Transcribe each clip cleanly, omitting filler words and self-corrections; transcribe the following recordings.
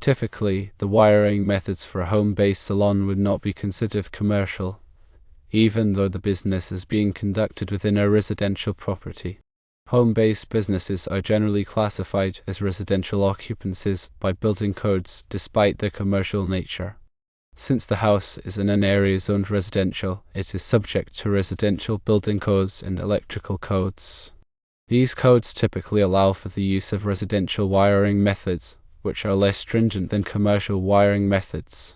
Typically, the wiring methods for a home-based salon would not be considered commercial, even though the business is being conducted within a residential property. Home-based businesses are generally classified as residential occupancies by building codes despite their commercial nature. Since the house is in an area zoned residential, it is subject to residential building codes and electrical codes. These codes typically allow for the use of residential wiring methods, which are less stringent than commercial wiring methods.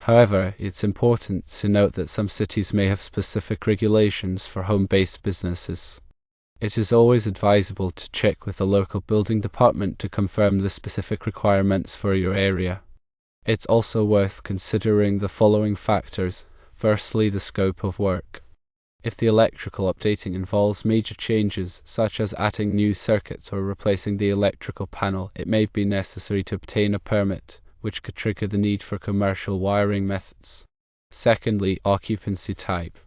However, it's important to note that some cities may have specific regulations for home-based businesses. It is always advisable to check with the local building department to confirm the specific requirements for your area. It's also worth considering the following factors. Firstly, the scope of work. If the electrical updating involves major changes, such as adding new circuits or replacing the electrical panel, it may be necessary to obtain a permit, which could trigger the need for commercial wiring methods. Secondly, occupancy type.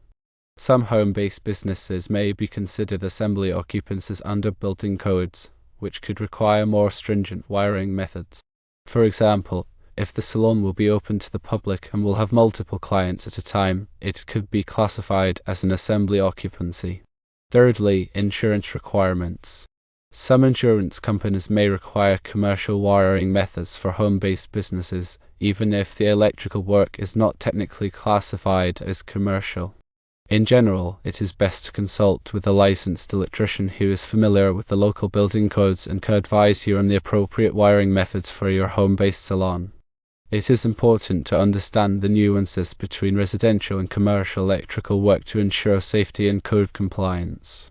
Some home-based businesses may be considered assembly occupancies under building codes, which could require more stringent wiring methods. For example, if the salon will be open to the public and will have multiple clients at a time, it could be classified as an assembly occupancy. Thirdly, insurance requirements. Some insurance companies may require commercial wiring methods for home-based businesses, even if the electrical work is not technically classified as commercial. In general, it is best to consult with a licensed electrician who is familiar with the local building codes and can advise you on the appropriate wiring methods for your home-based salon. It is important to understand the nuances between residential and commercial electrical work to ensure safety and code compliance.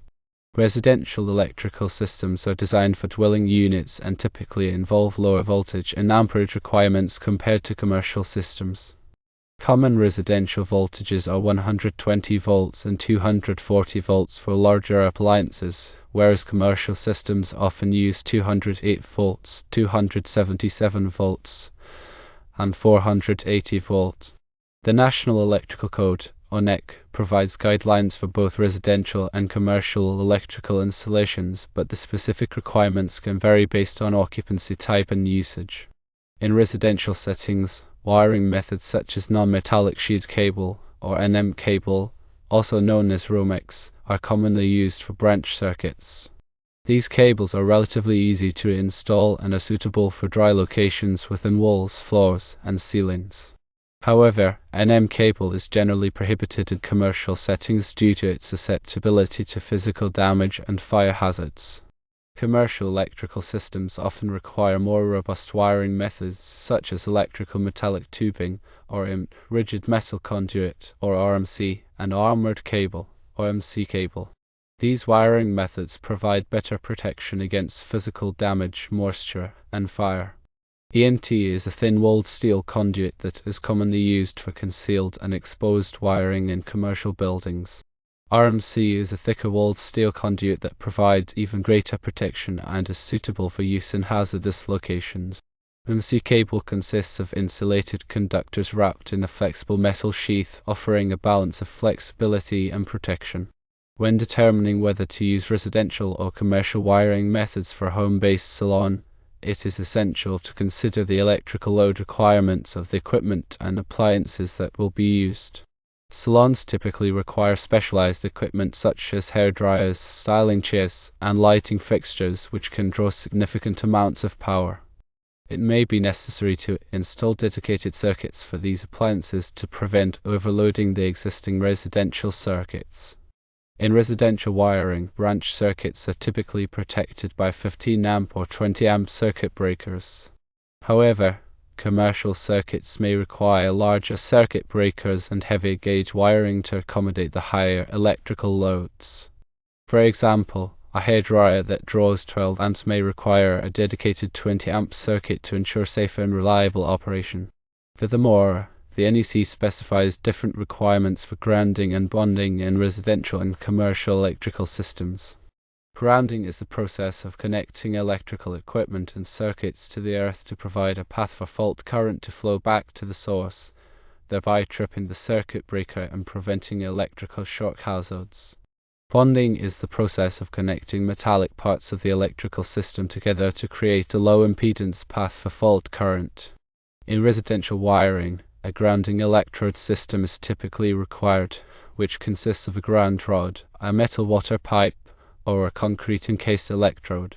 Residential electrical systems are designed for dwelling units and typically involve lower voltage and amperage requirements compared to commercial systems. Common residential voltages are 120 volts and 240 volts for larger appliances, whereas commercial systems often use 208 volts, 277 volts, and 480 volts. The National Electrical Code, or NEC, provides guidelines for both residential and commercial electrical installations, but the specific requirements can vary based on occupancy type and usage. In residential settings, wiring methods such as non-metallic sheet cable, or NM cable, also known as Romex, are commonly used for branch circuits. These cables are relatively easy to install and are suitable for dry locations within walls, floors, and ceilings. However, NM cable is generally prohibited in commercial settings due to its susceptibility to physical damage and fire hazards. Commercial electrical systems often require more robust wiring methods such as electrical metallic tubing, or rigid metal conduit, or RMC, and armored cable, or MC cable. These wiring methods provide better protection against physical damage, moisture, and fire. ENT is a thin-walled steel conduit that is commonly used for concealed and exposed wiring in commercial buildings. RMC is a thicker-walled steel conduit that provides even greater protection and is suitable for use in hazardous locations. MC cable consists of insulated conductors wrapped in a flexible metal sheath, offering a balance of flexibility and protection. When determining whether to use residential or commercial wiring methods for a home-based salon, it is essential to consider the electrical load requirements of the equipment and appliances that will be used. Salons typically require specialized equipment such as hair dryers, styling chairs, and lighting fixtures, which can draw significant amounts of power. It may be necessary to install dedicated circuits for these appliances to prevent overloading the existing residential circuits. In residential wiring, branch circuits are typically protected by 15 amp or 20 amp circuit breakers. However, commercial circuits may require larger circuit breakers and heavier gauge wiring to accommodate the higher electrical loads. For example, a hairdryer that draws 12 amps may require a dedicated 20 amp circuit to ensure safe and reliable operation. Furthermore, the NEC specifies different requirements for grounding and bonding in residential and commercial electrical systems. Grounding is the process of connecting electrical equipment and circuits to the earth to provide a path for fault current to flow back to the source, thereby tripping the circuit breaker and preventing electrical shock hazards. Bonding is the process of connecting metallic parts of the electrical system together to create a low impedance path for fault current. In residential wiring, a grounding electrode system is typically required, which consists of a ground rod, a metal water pipe, or a concrete encased electrode.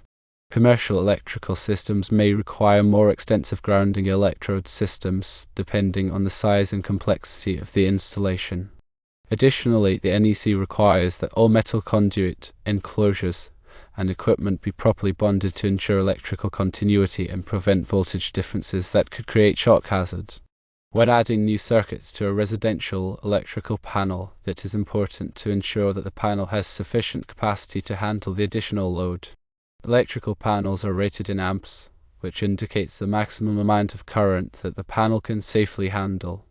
Commercial electrical systems may require more extensive grounding electrode systems, depending on the size and complexity of the installation. Additionally, the NEC requires that all metal conduit, enclosures, and equipment be properly bonded to ensure electrical continuity and prevent voltage differences that could create shock hazards. When adding new circuits to a residential electrical panel, it is important to ensure that the panel has sufficient capacity to handle the additional load. Electrical panels are rated in amps, which indicates the maximum amount of current that the panel can safely handle.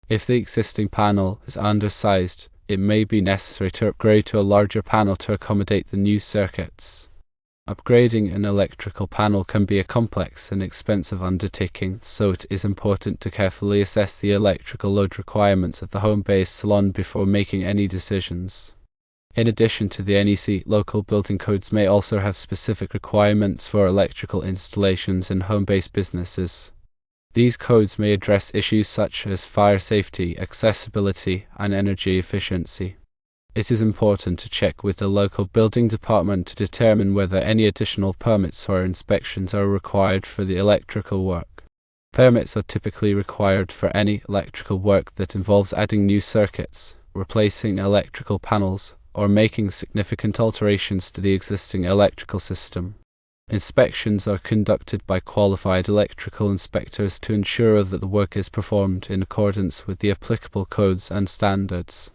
If the existing panel is undersized, it may be necessary to upgrade to a larger panel to accommodate the new circuits. Upgrading an electrical panel can be a complex and expensive undertaking, so it is important to carefully assess the electrical load requirements of the home-based salon before making any decisions. In addition to the NEC, local building codes may also have specific requirements for electrical installations in home-based businesses. These codes may address issues such as fire safety, accessibility, and energy efficiency. It is important to check with the local building department to determine whether any additional permits or inspections are required for the electrical work. Permits are typically required for any electrical work that involves adding new circuits, replacing electrical panels, or making significant alterations to the existing electrical system. Inspections are conducted by qualified electrical inspectors to ensure that the work is performed in accordance with the applicable codes and standards.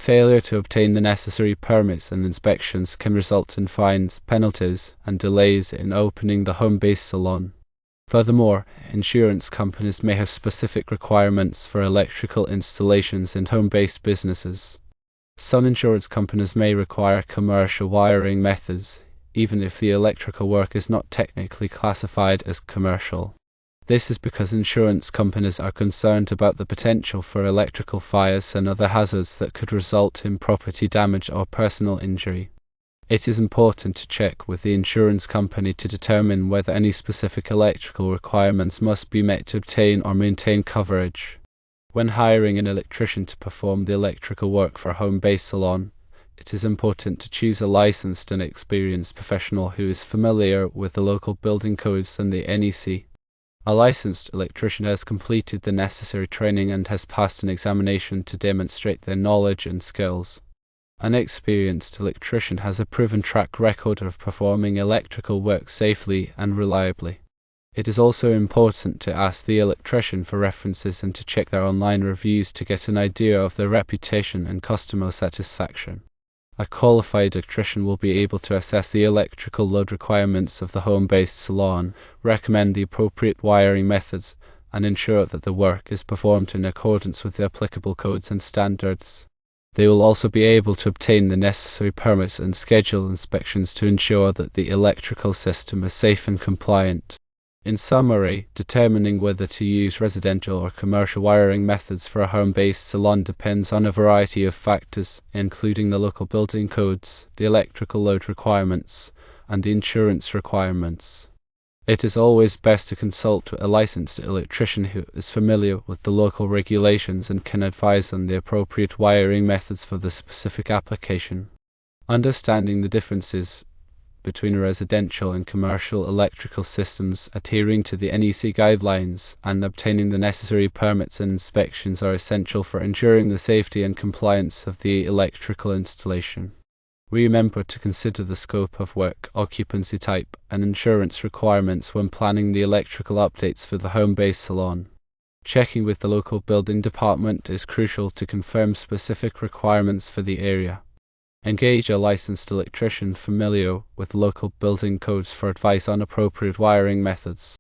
Failure to obtain the necessary permits and inspections can result in fines, penalties, and delays in opening the home-based salon. Furthermore, insurance companies may have specific requirements for electrical installations in home-based businesses. Some insurance companies may require commercial wiring methods, even if the electrical work is not technically classified as commercial. This is because insurance companies are concerned about the potential for electrical fires and other hazards that could result in property damage or personal injury. It is important to check with the insurance company to determine whether any specific electrical requirements must be met to obtain or maintain coverage. When hiring an electrician to perform the electrical work for a home-based salon, it is important to choose a licensed and experienced professional who is familiar with the local building codes and the NEC. A licensed electrician has completed the necessary training and has passed an examination to demonstrate their knowledge and skills. An experienced electrician has a proven track record of performing electrical work safely and reliably. It is also important to ask the electrician for references and to check their online reviews to get an idea of their reputation and customer satisfaction. A qualified electrician will be able to assess the electrical load requirements of the home-based salon, recommend the appropriate wiring methods, and ensure that the work is performed in accordance with the applicable codes and standards. They will also be able to obtain the necessary permits and schedule inspections to ensure that the electrical system is safe and compliant. In summary, determining whether to use residential or commercial wiring methods for a home-based salon depends on a variety of factors, including the local building codes, the electrical load requirements, and the insurance requirements. It is always best to consult with a licensed electrician who is familiar with the local regulations and can advise on the appropriate wiring methods for the specific application. Understanding the differences between residential and commercial electrical systems, adhering to the NEC guidelines, and obtaining the necessary permits and inspections are essential for ensuring the safety and compliance of the electrical installation. Remember to consider the scope of work, occupancy type, and insurance requirements when planning the electrical updates for the home-based salon. Checking with the local building department is crucial to confirm specific requirements for the area. Engage a licensed electrician familiar with local building codes for advice on appropriate wiring methods.